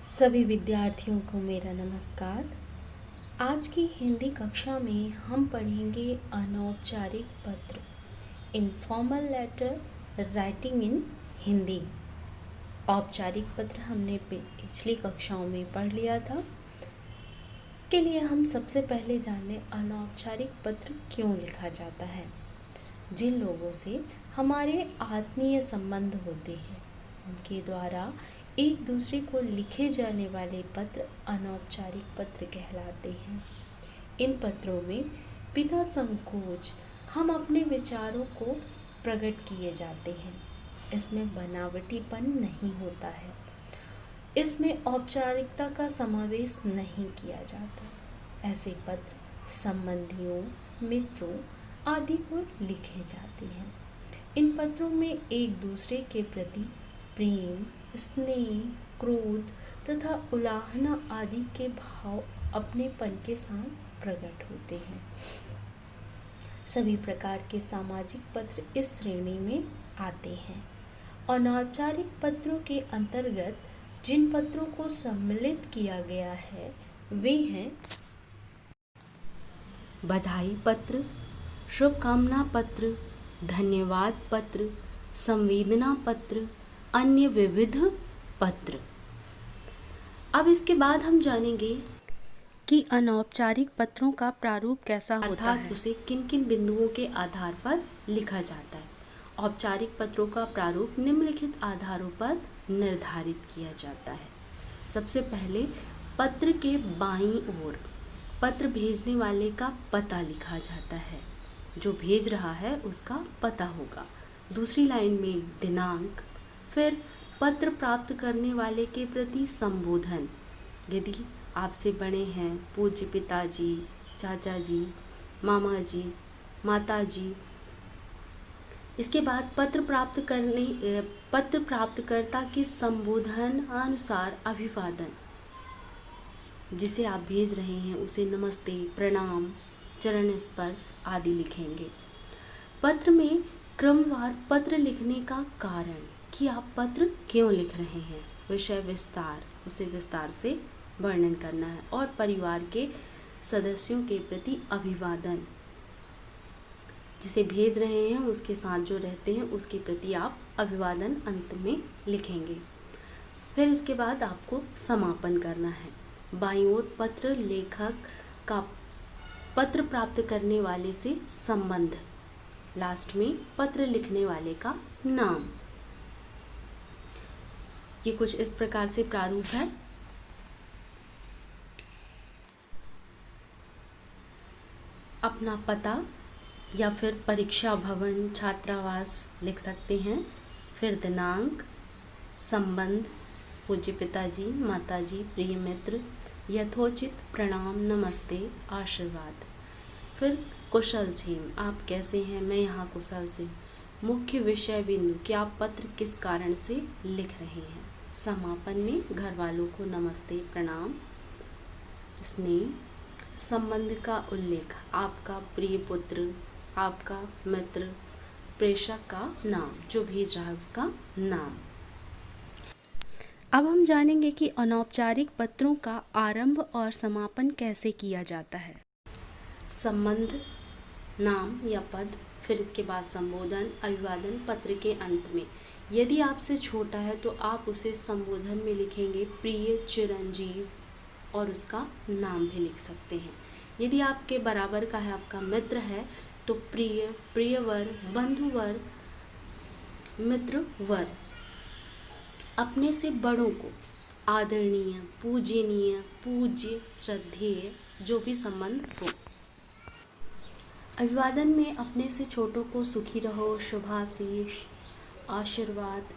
सभी विद्यार्थियों को मेरा नमस्कार। आज की हिंदी कक्षा में हम पढ़ेंगे अनौपचारिक पत्र, informal letter writing in Hindi. औपचारिक पत्र हमने पिछली कक्षाओं में पढ़ लिया था। इसके लिए हम सबसे पहले जानें अनौपचारिक पत्र क्यों लिखा जाता है। जिन लोगों से हमारे आत्मीय संबंध होते हैं उनके द्वारा एक दूसरे को लिखे जाने वाले पत्र अनौपचारिक पत्र कहलाते हैं। इन पत्रों में बिना संकोच हम अपने विचारों को प्रकट किए जाते हैं। इसमें बनावटीपन नहीं होता है। इसमें औपचारिकता का समावेश नहीं किया जाता। ऐसे पत्र संबंधियों, मित्रों आदि को लिखे जाते हैं। इन पत्रों में एक दूसरे के प्रति प्रेम, स्नेह, क्रोध तथा उलाहना आदि के भाव अपनेपन के साथ प्रकट होते हैं। सभी प्रकार के सामाजिक पत्र इस श्रेणी में आते हैं। अनौपचारिक पत्रों के अंतर्गत जिन पत्रों को सम्मिलित किया गया है वे हैं बधाई पत्र, शुभकामना पत्र, धन्यवाद पत्र, संवेदना पत्र, अन्य विविध पत्र। अब इसके बाद हम जानेंगे कि अनौपचारिक पत्रों का प्रारूप कैसा होता है, उसे किन किन बिंदुओं के आधार पर लिखा जाता है। औपचारिक पत्रों का प्रारूप निम्नलिखित आधारों पर निर्धारित किया जाता है। सबसे पहले पत्र के बाईं ओर पत्र भेजने वाले का पता लिखा जाता है। जो भेज रहा है उसका पता होगा। दूसरी लाइन में दिनांक, फिर पत्र प्राप्त करने वाले के प्रति संबोधन। यदि आपसे बड़े हैं पूज्य पिताजी, चाचा जी, मामा जी, माता जी। इसके बाद पत्र प्राप्तकर्ता के संबोधन अनुसार अभिवादन। जिसे आप भेज रहे हैं उसे नमस्ते, प्रणाम, चरण स्पर्श आदि लिखेंगे। पत्र में क्रमवार पत्र लिखने का कारण कि आप पत्र क्यों लिख रहे हैं, विषय विस्तार, उसे विस्तार से वर्णन करना है। और परिवार के सदस्यों के प्रति अभिवादन। जिसे भेज रहे हैं उसके साथ जो रहते हैं उसके प्रति आप अभिवादन अंत में लिखेंगे। फिर इसके बाद आपको समापन करना है। बाईं ओर पत्र लेखक का पत्र प्राप्त करने वाले से संबंध। लास्ट में पत्र लिखने वाले का नाम। ये कुछ इस प्रकार से प्रारूप है। अपना पता या फिर परीक्षा भवन, छात्रावास लिख सकते हैं। फिर दिनांक, संबंध, पूज्य पिताजी, माताजी, प्रिय मित्र, यथोचित प्रणाम, नमस्ते, आशीर्वाद। फिर कुशल क्षेम, आप कैसे हैं, मैं यहाँ कुशल से। मुख्य विषय बिंदु कि आप पत्र किस कारण से लिख रहे हैं। समापन में घर वालों को नमस्ते, प्रणाम, स्नेह, संबंध का उल्लेख, आपका प्रिय पुत्र, आपका मित्र, प्रेषक का नाम, जो भेज रहा है उसका नाम। अब हम जानेंगे कि अनौपचारिक पत्रों का आरंभ और समापन कैसे किया जाता है। संबंध, नाम या पद, फिर इसके बाद संबोधन, अभिवादन पत्र के अंत में। यदि आपसे छोटा है तो आप उसे संबोधन में लिखेंगे प्रिय चिरंजीव और उसका नाम भी लिख सकते हैं। यदि आपके बराबर का है, आपका मित्र है, तो प्रिय, प्रियवर, बंधुवर, मित्रवर। अपने से बड़ों को आदरणीय, पूजनीय, पूज्य, श्रद्धेय, जो भी संबंध हो। अभिवादन में अपने से छोटों को सुखी रहो, शुभाशीष, आशीर्वाद,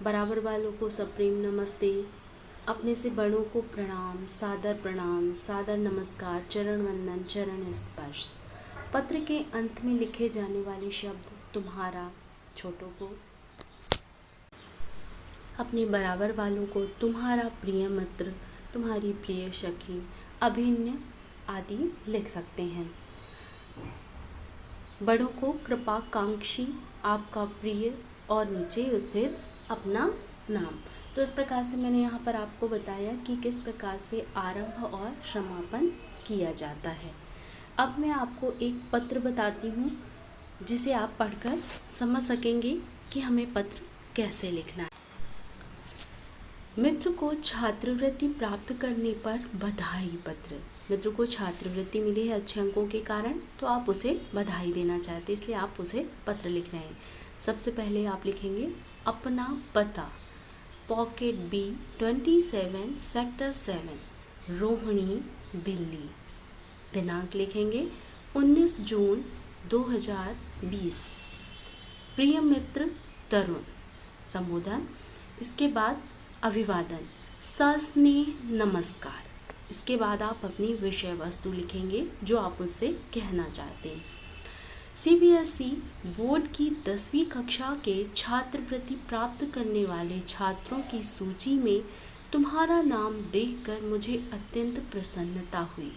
बराबर वालों को सप्रेम नमस्ते, अपने से बड़ों को प्रणाम, सादर नमस्कार, चरण वंदन, चरण स्पर्श। पत्र के अंत में लिखे जाने वाले शब्द तुम्हारा, छोटों को, अपने बराबर वालों को तुम्हारा प्रिय मित्र, तुम्हारी प्रिय सखी, अभिन्न आदि लिख सकते हैं। बड़ों को कृपाकांक्षी, आपका प्रिय, और नीचे फिर अपना नाम। तो इस प्रकार से मैंने यहाँ पर आपको बताया कि किस प्रकार से आरंभ और समापन किया जाता है। अब मैं आपको एक पत्र बताती हूँ जिसे आप पढ़कर समझ सकेंगे कि हमें पत्र कैसे लिखना है। मित्र को छात्रवृत्ति प्राप्त करने पर बधाई पत्र। मित्र को छात्रवृत्ति मिली है अच्छे अंकों के कारण, तो आप उसे बधाई देना चाहते हैं, इसलिए आप उसे पत्र लिख रहे हैं। सबसे पहले आप लिखेंगे अपना पता, pocket B 27 sector 7 Rohini Delhi. दिनांक लिखेंगे 19 जून 2020। प्रिय मित्र तरुण। संबोधन, इसके बाद अभिवादन, सस्नेह नमस्कार। इसके बाद आप अपनी विषय वस्तु लिखेंगे जो आप उससे कहना चाहते हैं। CBSE बोर्ड की 10वीं कक्षा के छात्रवृत्ति प्राप्त करने वाले छात्रों की सूची में तुम्हारा नाम देखकर मुझे अत्यंत प्रसन्नता हुई।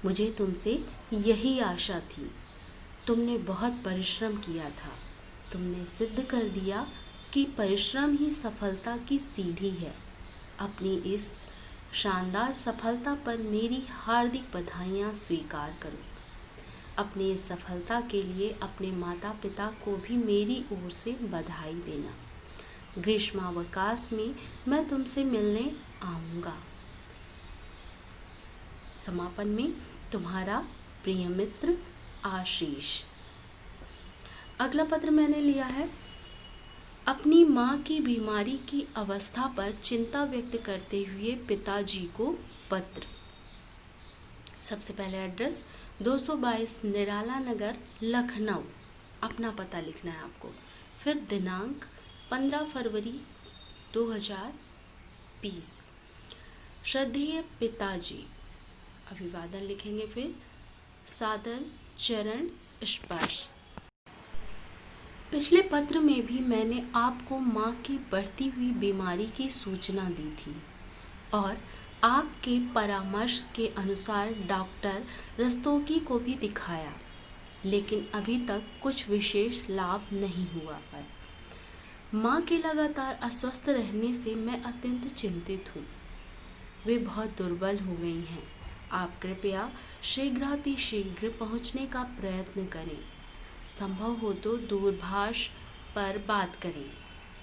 मुझे तुमसे यही आशा थी। तुमने बहुत परिश्रम किया था। तुमने सिद्ध कर दिया कि परिश्रम ही सफलता की सीढ़ी है। अपनी इस शानदार सफलता पर मेरी हार्दिक बधाइयाँ स्वीकार करो। अपनी इस सफलता के लिए अपने माता पिता को भी मेरी ओर से बधाई देना। ग्रीष्मावकाश में मैं तुमसे मिलने आऊँगा। समापन में तुम्हारा प्रिय मित्र आशीष। अगला पत्र मैंने लिया है अपनी माँ की बीमारी की अवस्था पर चिंता व्यक्त करते हुए पिताजी को पत्र। सबसे पहले एड्रेस 222 निराला नगर लखनऊ, अपना पता लिखना है आपको। फिर दिनांक 15 फरवरी 2020। श्रद्धेय पिताजी, अभिवादन लिखेंगे। फिर सादर चरण स्पर्श। पिछले पत्र में भी मैंने आपको माँ की बढ़ती हुई बीमारी की सूचना दी थी और आपके परामर्श के अनुसार डॉक्टर रस्तोगी को भी दिखाया, लेकिन अभी तक कुछ विशेष लाभ नहीं हुआ है। माँ के लगातार अस्वस्थ रहने से मैं अत्यंत चिंतित हूँ। वे बहुत दुर्बल हो गई हैं। आप कृपया शीघ्रातिशीघ्र पहुँचने का प्रयत्न करें। संभव हो तो दूरभाष पर बात करें।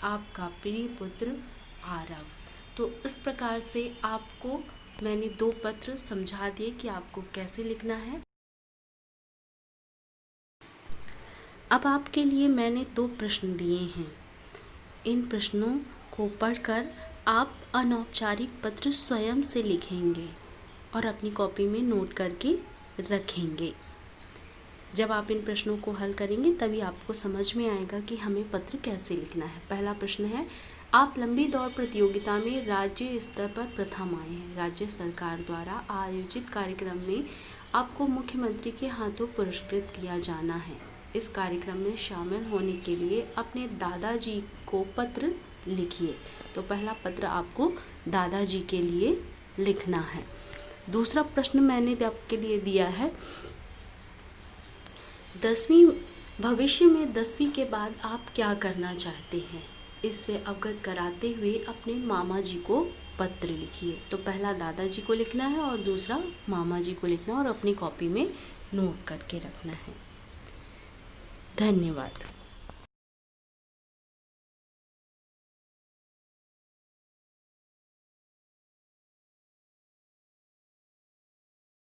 आपका प्रिय पुत्र आरव। तो इस प्रकार से आपको मैंने 2 पत्र समझा दिए कि आपको कैसे लिखना है। अब आपके लिए मैंने 2 प्रश्न दिए हैं। इन प्रश्नों को पढ़कर आप अनौपचारिक पत्र स्वयं से लिखेंगे और अपनी कॉपी में नोट करके रखेंगे। जब आप इन प्रश्नों को हल करेंगे तभी आपको समझ में आएगा कि हमें पत्र कैसे लिखना है। पहला प्रश्न है, आप लंबी दौड़ प्रतियोगिता में राज्य स्तर पर प्रथम आए हैं। राज्य सरकार द्वारा आयोजित कार्यक्रम में आपको मुख्यमंत्री के हाथों पुरस्कृत किया जाना है। इस कार्यक्रम में शामिल होने के लिए अपने दादाजी को पत्र लिखिए। तो पहला पत्र आपको दादाजी के लिए लिखना है। दूसरा प्रश्न मैंने आपके लिए दिया है, भविष्य में 10वीं के बाद आप क्या करना चाहते हैं, इससे अवगत कराते हुए अपने मामा जी को पत्र लिखिए। तो पहला दादाजी को लिखना है और दूसरा मामा जी को लिखना है और अपनी कॉपी में नोट करके रखना है। धन्यवाद।